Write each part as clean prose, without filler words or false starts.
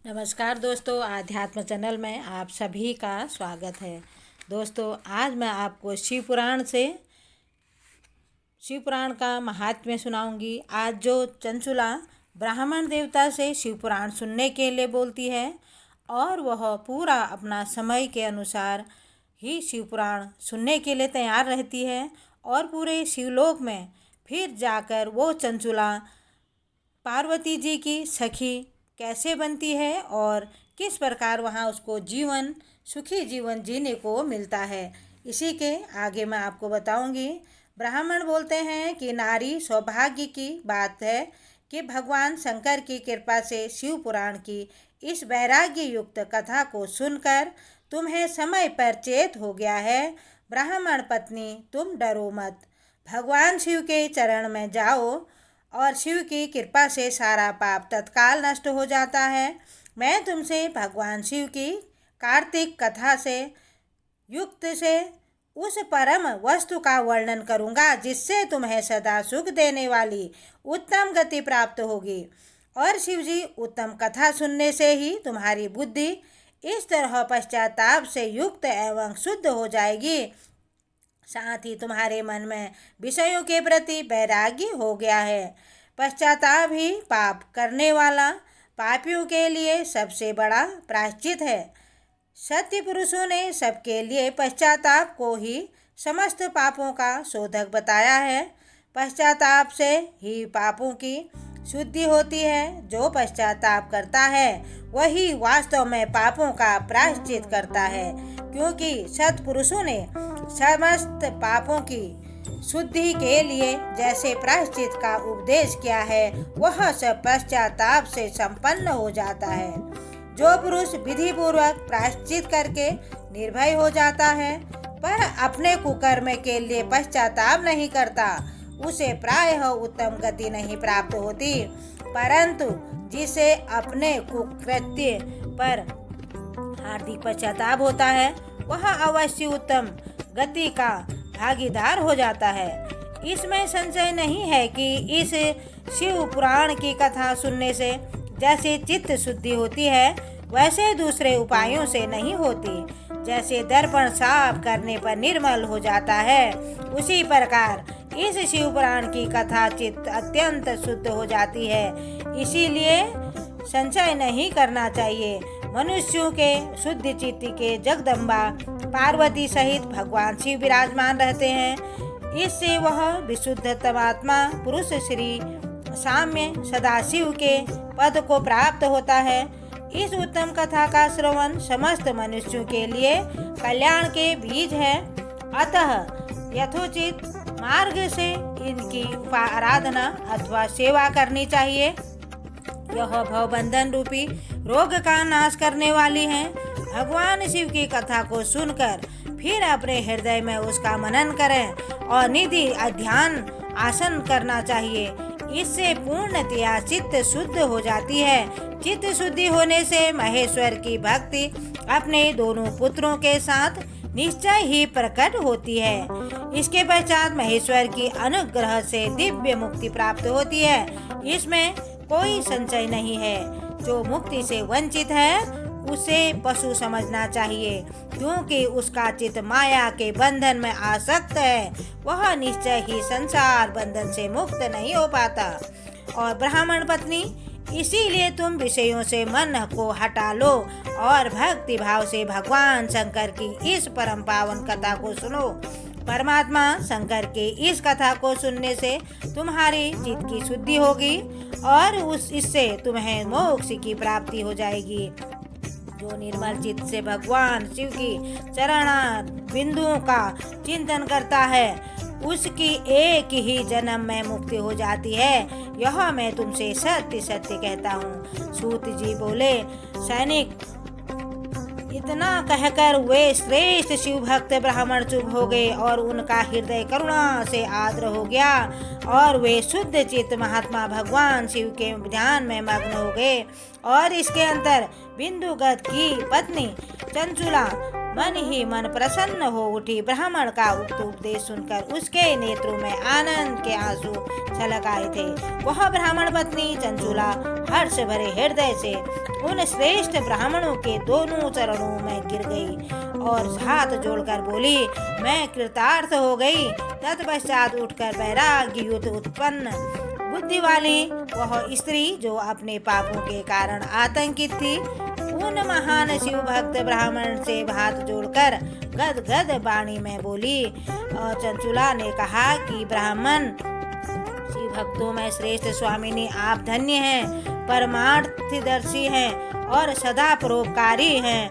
नमस्कार दोस्तों, आध्यात्म चैनल में आप सभी का स्वागत है। दोस्तों, आज मैं आपको शिव पुराण का महात्म्य सुनाऊंगी। आज जो चंचुला ब्राह्मण देवता से शिव पुराण सुनने के लिए बोलती है और वह पूरा अपना समय के अनुसार ही शिव पुराण सुनने के लिए तैयार रहती है और पूरे शिवलोक में फिर जाकर वो चंचुला पार्वती जी की सखी कैसे बनती है और किस प्रकार वहाँ उसको सुखी जीवन जीने को मिलता है, इसी के आगे मैं आपको बताऊंगी। ब्राह्मण बोलते हैं कि नारी सौभाग्य की बात है कि भगवान शंकर की कृपा से शिव पुराण की इस वैराग्य युक्त कथा को सुनकर तुम्हें समय पर चेत हो गया है। ब्राह्मण पत्नी, तुम डरो मत, भगवान शिव के चरण में जाओ और शिव की कृपा से सारा पाप तत्काल नष्ट हो जाता है। मैं तुमसे भगवान शिव की कार्तिक कथा से युक्त से उस परम वस्तु का वर्णन करूँगा जिससे तुम्हें सदा सुख देने वाली उत्तम गति प्राप्त होगी। और शिव जी उत्तम कथा सुनने से ही तुम्हारी बुद्धि इस तरह पश्चाताप से युक्त एवं शुद्ध हो जाएगी, साथ ही तुम्हारे मन में विषयों के प्रति वैराग्य हो गया है। पश्चाताप ही पाप करने वाला पापियों के लिए सबसे बड़ा प्रायश्चित है। सत्य पुरुषों ने सबके लिए पश्चाताप को ही समस्त पापों का शोधक बताया है। पश्चाताप से ही पापों की शुद्धि होती है। जो पश्चाताप करता है वही वास्तव में पापों का प्रायश्चित करता है, क्योंकि सत्पुरुषों ने समस्त पापों की शुद्धि के लिए जैसे प्रायश्चित का उपदेश किया है वह सब पश्चाताप से संपन्न हो जाता है। जो पुरुष विधि पूर्वक प्रायश्चित करके निर्भय हो जाता है पर अपने कुकर्म के लिए पश्चाताप नहीं करता, उसे प्रायः उत्तम गति नहीं प्राप्त होती, परंतु जिसे अपने कुकृत्य पर हार्दिक पश्चाताप होता है वह अवश्य उत्तम गति का भागीदार हो जाता है। इसमें संशय नहीं है कि इस शिव पुराण की कथा सुनने से जैसे चित्त शुद्धि होती है वैसे दूसरे उपायों से नहीं होती। जैसे दर्पण साफ करने पर निर्मल हो जाता है, उसी प्रकार इस शिव पुराण की कथा चित्त अत्यंत शुद्ध हो जाती है। इसीलिए संशय नहीं करना चाहिए। मनुष्यों के शुद्ध चित्त के जगदम्बा पार्वती सहित भगवान शिव विराजमान रहते हैं। इससे वह विशुद्धतम आत्मा पुरुष श्री साम्य सदाशिव के पद को प्राप्त होता है। इस उत्तम कथा का श्रवण समस्त मनुष्यों के लिए कल्याण के बीज है। अतः यथोचित मार्ग से इनकी आराधना अथवा सेवा करनी चाहिए। यह भवबंधन रूपी रोग का नाश करने वाली है। भगवान शिव की कथा को सुनकर फिर अपने हृदय में उसका मनन करें और निधि अध्यान आसन करना चाहिए। इससे पूर्णतया चित्त शुद्ध हो जाती है। चित्त शुद्धि होने से महेश्वर की भक्ति अपने दोनों पुत्रों के साथ निश्चय ही प्रकट होती है। इसके पश्चात महेश्वर की अनुग्रह से दिव्य मुक्ति प्राप्त होती है, इसमें कोई संशय नहीं है। जो मुक्ति से वंचित है उसे पशु समझना चाहिए, क्योंकि उसका चित्त माया के बंधन में आसक्त है। वह निश्चय ही संसार बंधन से मुक्त नहीं हो पाता। और ब्राह्मण पत्नी, इसीलिए तुम विषयों से मन को हटा लो और भक्ति भाव से भगवान शंकर की इस परम पावन कथा को सुनो। परमात्मा शंकर के इस कथा को सुनने से तुम्हारी चित्त की शुद्धि होगी और इससे तुम्हें मोक्ष की प्राप्ति हो जाएगी। जो निर्मल चित्त से भगवान शिव की चरण बिंदुओं का चिंतन करता है उसकी एक ही जन्म में मुक्ति हो जाती है। यह मैं तुमसे सत्य सत्य कहता हूँ। सूत जी बोले, सैनिक, इतना कहकर वे श्रेष्ठ शिव भक्त ब्राह्मण चुप हो गए और उनका हृदय करुणा से आर्द्र हो गया और वे शुद्ध चित्त महात्मा भगवान शिव के ध्यान में मग्न हो गए। और इसके अंतर बिंदुगत की पत्नी चंचुला मन ही मन प्रसन्न हो उठी। ब्राह्मण का उक्त उपदेश सुनकर उसके नेत्रों में आनंद के आंसू छलक आए थे। वह ब्राह्मण पत्नी चंचुला हर्ष भरे हृदय से उन श्रेष्ठ ब्राह्मणों के दोनों चरणों में गिर गई और हाथ जोड़कर बोली, मैं कृतार्थ हो गई। तत्पश्चात उठकर वैराग्य युक्त उत्पन्न बुद्धि वाली वह स्त्री जो अपने पापों के कारण आतंकित थी, उन महान शिव भक्त ब्राह्मण से हाथ जोड़कर गदगद वाणी में बोली। और चंचुला ने कहा कि ब्राह्मण शिव भक्तों में श्रेष्ठ स्वामिनी, आप धन्य हैं, परमार्थदर्शी हैं और सदा परोपकारी हैं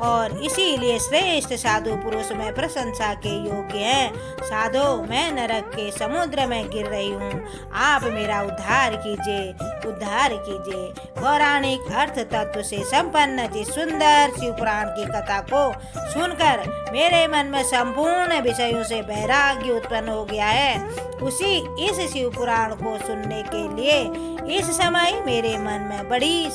और इसीलिए श्रेष्ठ साधु पुरुष में प्रशंसा के योग्य हैं। साधो, मैं नरक के समुद्र में गिर रही हूँ, आप मेरा उद्धार कीजिए। पौराणिक अर्थ तत्व से संपन्न जिस सुंदर शिव पुराण की कथा को सुनकर मेरे मन में संपूर्ण विषयों से वैराग्य उत्पन्न हो गया है, उसी इस शिव पुराण को सुनने के लिए इस समय मेरे मन में बड़ी